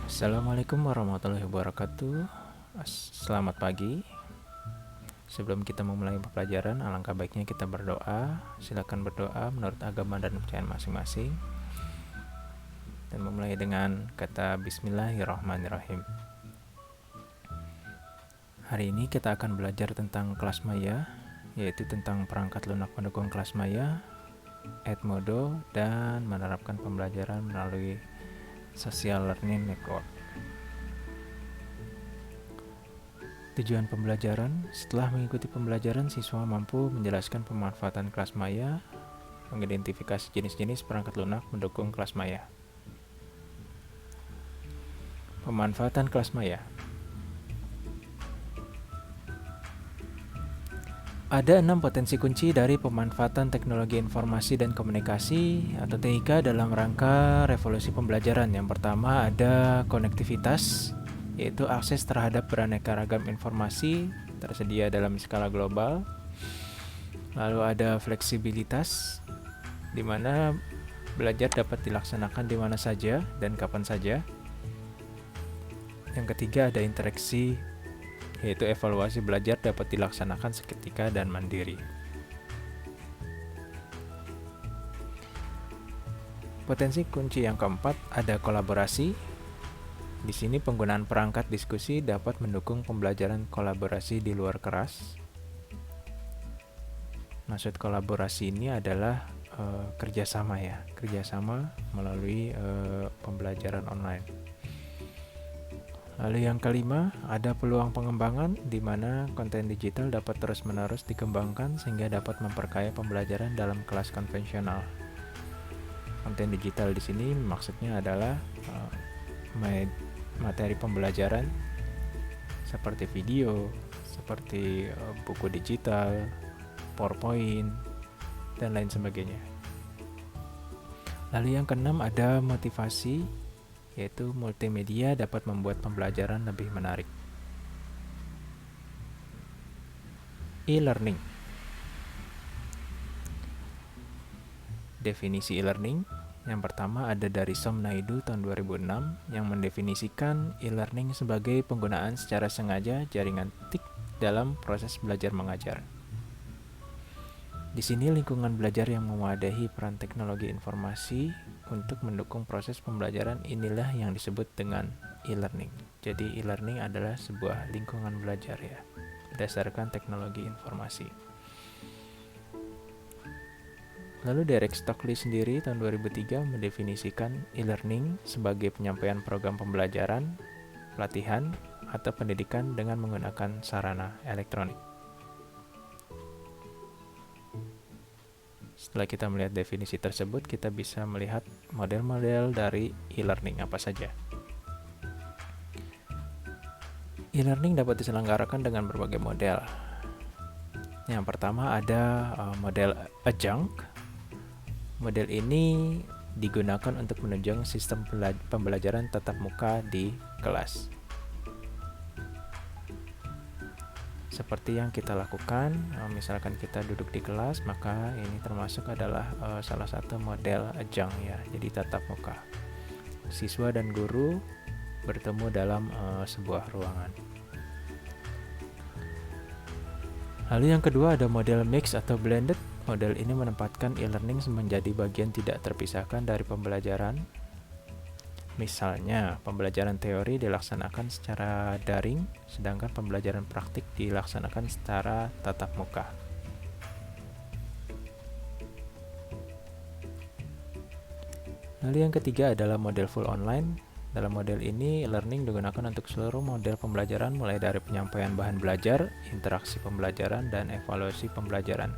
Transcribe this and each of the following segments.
Assalamualaikum warahmatullahi wabarakatuh. Selamat pagi. Sebelum kita memulai pelajaran, alangkah baiknya kita berdoa. Silakan berdoa menurut agama dan kepercayaan masing-masing. Dan memulai dengan kata Bismillahirrahmanirrahim. Hari ini kita akan belajar tentang kelas maya, yaitu tentang perangkat lunak pendukung kelas maya, Edmodo, dan menerapkan pembelajaran melalui Social Learning Network. Tujuan pembelajaran: setelah mengikuti pembelajaran, siswa mampu menjelaskan pemanfaatan kelas maya, mengidentifikasi jenis-jenis perangkat lunak mendukung kelas maya. Pemanfaatan kelas maya. Ada 6 potensi kunci dari pemanfaatan teknologi informasi dan komunikasi atau TIK dalam rangka revolusi pembelajaran. Yang pertama ada konektivitas, yaitu akses terhadap beraneka ragam informasi tersedia dalam skala global. Lalu ada fleksibilitas, di mana belajar dapat dilaksanakan di mana saja dan kapan saja. Yang ketiga ada interaksi, yaitu evaluasi belajar dapat dilaksanakan seketika dan mandiri. Potensi kunci yang keempat ada kolaborasi. Di sini penggunaan perangkat diskusi dapat mendukung pembelajaran kolaborasi di luar kelas. Maksud kolaborasi ini adalah kerjasama ya, kerjasama melalui pembelajaran online. Lalu yang kelima, ada peluang pengembangan di mana konten digital dapat terus-menerus dikembangkan sehingga dapat memperkaya pembelajaran dalam kelas konvensional. Konten digital di sini maksudnya adalah materi pembelajaran seperti video, seperti buku digital, PowerPoint, dan lain sebagainya. Lalu yang keenam ada motivasi, yaitu multimedia dapat membuat pembelajaran lebih menarik. E-learning. Definisi e-learning. Yang pertama ada dari Som Naidu tahun 2006 yang mendefinisikan e-learning sebagai penggunaan secara sengaja jaringan TIK dalam proses belajar mengajar. Di sini lingkungan belajar yang mewadahi peran teknologi informasi untuk mendukung proses pembelajaran inilah yang disebut dengan e-learning. Jadi e-learning adalah sebuah lingkungan belajar ya, berdasarkan teknologi informasi. Lalu Derek Stockley sendiri tahun 2003 mendefinisikan e-learning sebagai penyampaian program pembelajaran, pelatihan, atau pendidikan dengan menggunakan sarana elektronik. Setelah kita melihat definisi tersebut, kita bisa melihat model-model dari e-learning apa saja. E-learning dapat diselenggarakan dengan berbagai model. Yang pertama ada model adjunct. Model ini digunakan untuk menunjang sistem pembelajaran tatap muka di kelas. Seperti yang kita lakukan, misalkan kita duduk di kelas, maka ini termasuk adalah salah satu model adjunct ya, jadi tatap muka. Siswa dan guru bertemu dalam sebuah ruangan. Lalu yang kedua ada model mix atau blended. Model ini menempatkan e-learning menjadi bagian tidak terpisahkan dari pembelajaran. Misalnya, pembelajaran teori dilaksanakan secara daring, sedangkan pembelajaran praktik dilaksanakan secara tatap muka. Lalu yang ketiga adalah model full online. Dalam model ini, learning digunakan untuk seluruh model pembelajaran mulai dari penyampaian bahan belajar, interaksi pembelajaran, dan evaluasi pembelajaran.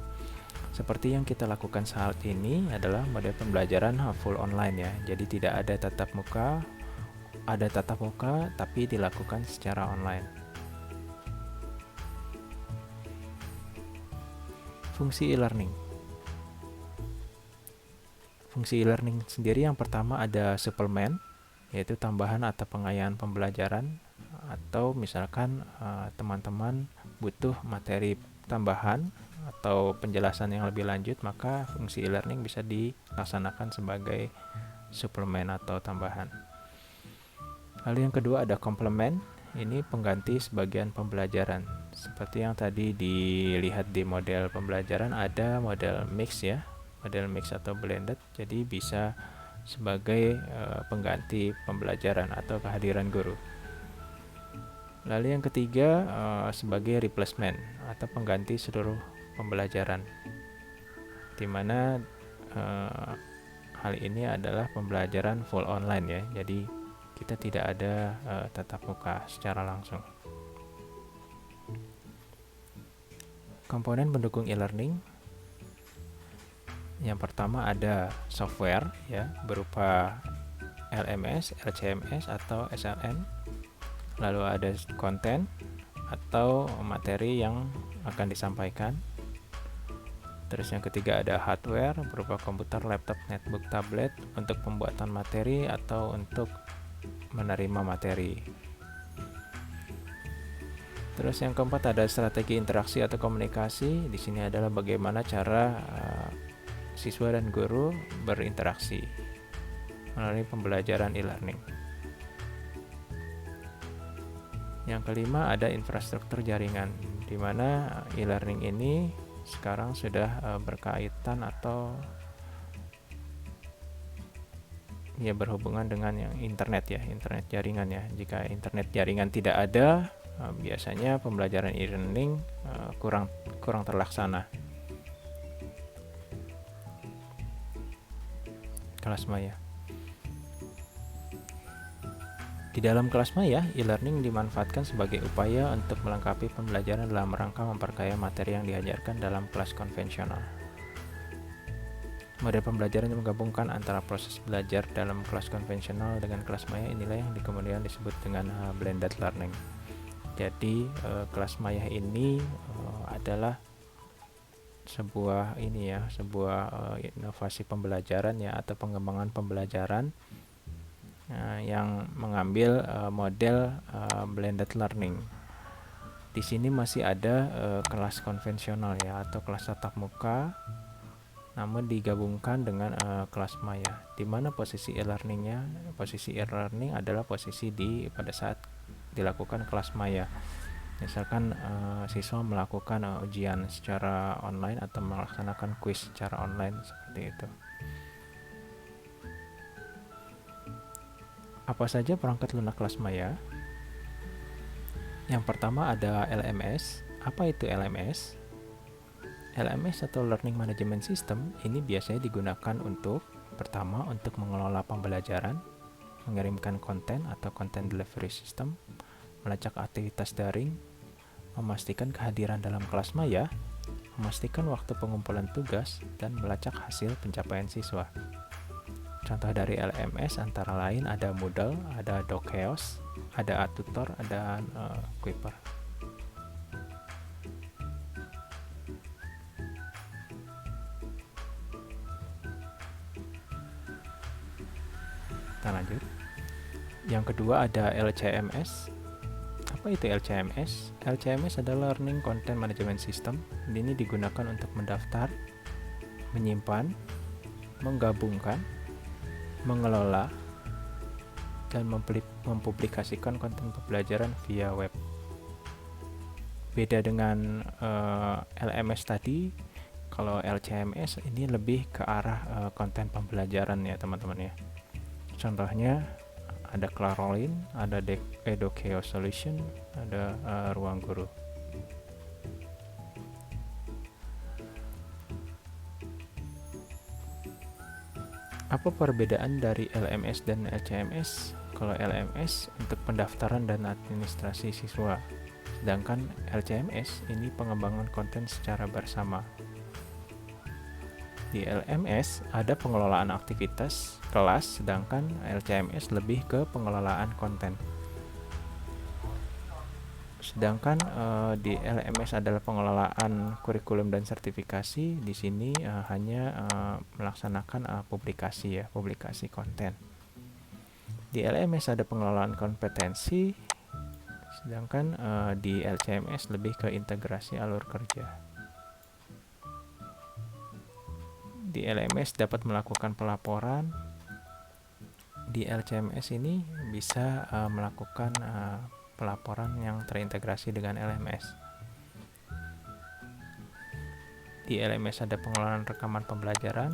Seperti yang kita lakukan saat ini adalah model pembelajaran full online ya. Jadi tidak ada tatap muka, ada tatap muka tapi dilakukan secara online. Fungsi e-learning. Fungsi e-learning sendiri yang pertama ada suplemen, yaitu tambahan atau pengayaan pembelajaran, atau misalkan teman-teman butuh materi tambahan atau penjelasan yang lebih lanjut, maka fungsi e-learning bisa dilaksanakan sebagai suplemen atau tambahan. Lalu yang kedua ada komplement, ini pengganti sebagian pembelajaran. Seperti yang tadi dilihat di model pembelajaran, ada model mix ya, model mix atau blended, jadi bisa sebagai pengganti pembelajaran atau kehadiran guru. Lalu yang ketiga sebagai replacement atau pengganti seluruh pembelajaran, di mana hal ini adalah pembelajaran full online ya, jadi kita tidak ada tatap muka secara langsung. Komponen pendukung e-learning, yang pertama ada software ya, berupa LMS, LCMS atau SLM. Lalu ada konten atau materi yang akan disampaikan. Terus yang ketiga ada hardware berupa komputer, laptop, netbook, tablet untuk pembuatan materi atau untuk menerima materi. Terus yang keempat ada strategi interaksi atau komunikasi. Di sini adalah bagaimana cara siswa dan guru berinteraksi melalui pembelajaran e-learning. Yang kelima ada infrastruktur jaringan, di mana e-learning ini sekarang sudah berkaitan atau ya berhubungan dengan yang internet ya, internet jaringan ya. Jika internet jaringan tidak ada, biasanya pembelajaran e-learning kurang terlaksana. Kelas maya. Di dalam kelas maya, e-learning dimanfaatkan sebagai upaya untuk melengkapi pembelajaran dalam rangka memperkaya materi yang diajarkan dalam kelas konvensional. Model pembelajaran yang menggabungkan antara proses belajar dalam kelas konvensional dengan kelas maya inilah yang kemudian disebut dengan blended learning. Jadi kelas maya ini adalah sebuah inovasi pembelajaran ya, atau pengembangan pembelajaran yang mengambil model blended learning. Di sini masih ada kelas konvensional ya, atau kelas tatap muka, namun digabungkan dengan kelas maya, di mana posisi e-learning adalah posisi pada saat dilakukan kelas maya. Misalkan siswa melakukan ujian secara online atau melaksanakan kuis secara online, seperti itu. Apa saja perangkat lunak kelas maya? Yang pertama ada LMS. Apa itu LMS? LMS atau Learning Management System ini biasanya digunakan untuk pertama untuk mengelola pembelajaran, mengirimkan konten atau content delivery system, melacak aktivitas daring, memastikan kehadiran dalam kelas maya, memastikan waktu pengumpulan tugas, dan melacak hasil pencapaian siswa. Contoh dari LMS antara lain ada Moodle, ada Dokeos, ada Atutor, ada Kuiper. Kita lanjut. Yang kedua ada LCMS. Apa itu LCMS? LCMS adalah Learning Content Management System. Ini digunakan untuk mendaftar, menyimpan, menggabungkan, mengelola, dan mempublikasikan konten pembelajaran via web. Beda dengan LMS tadi, kalau LCMS ini lebih ke arah konten pembelajaran ya teman-teman ya. Contohnya ada Clarolin, ada Edokeo Solution, ada Ruang Guru. Apa perbedaan dari LMS dan LCMS? Kalau LMS untuk pendaftaran dan administrasi siswa, sedangkan LCMS ini pengembangan konten secara bersama. Di LMS ada pengelolaan aktivitas kelas, sedangkan LCMS lebih ke pengelolaan konten. Sedangkan di LMS adalah pengelolaan kurikulum dan sertifikasi, di sini hanya melaksanakan publikasi konten. Di LMS ada pengelolaan kompetensi, sedangkan di LCMS lebih ke integrasi alur kerja. Di LMS dapat melakukan pelaporan, di LCMS ini bisa melakukan pelaporan yang terintegrasi dengan LMS. Di LMS ada pengelolaan rekaman pembelajaran,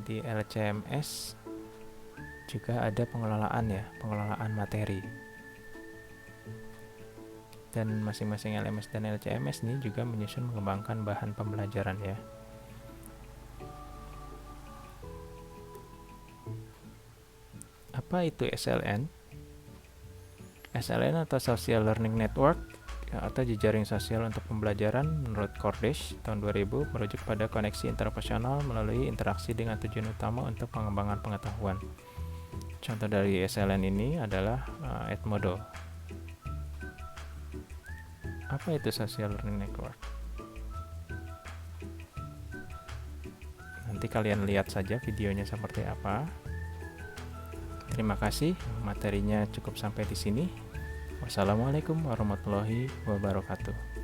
di LCMS juga ada pengelolaan materi. Dan masing-masing LMS dan LCMS ini juga menyusun mengembangkan bahan pembelajaran ya. Apa itu SLN? SLN atau Social Learning Network atau jejaring sosial untuk pembelajaran menurut Cordish tahun 2000 merujuk pada koneksi interpersonal melalui interaksi dengan tujuan utama untuk pengembangan pengetahuan. Contoh dari SLN ini adalah Edmodo. Apa itu Social Learning Network? Nanti kalian lihat saja videonya seperti apa. Terima kasih, materinya cukup sampai di sini. Wassalamualaikum warahmatullahi wabarakatuh.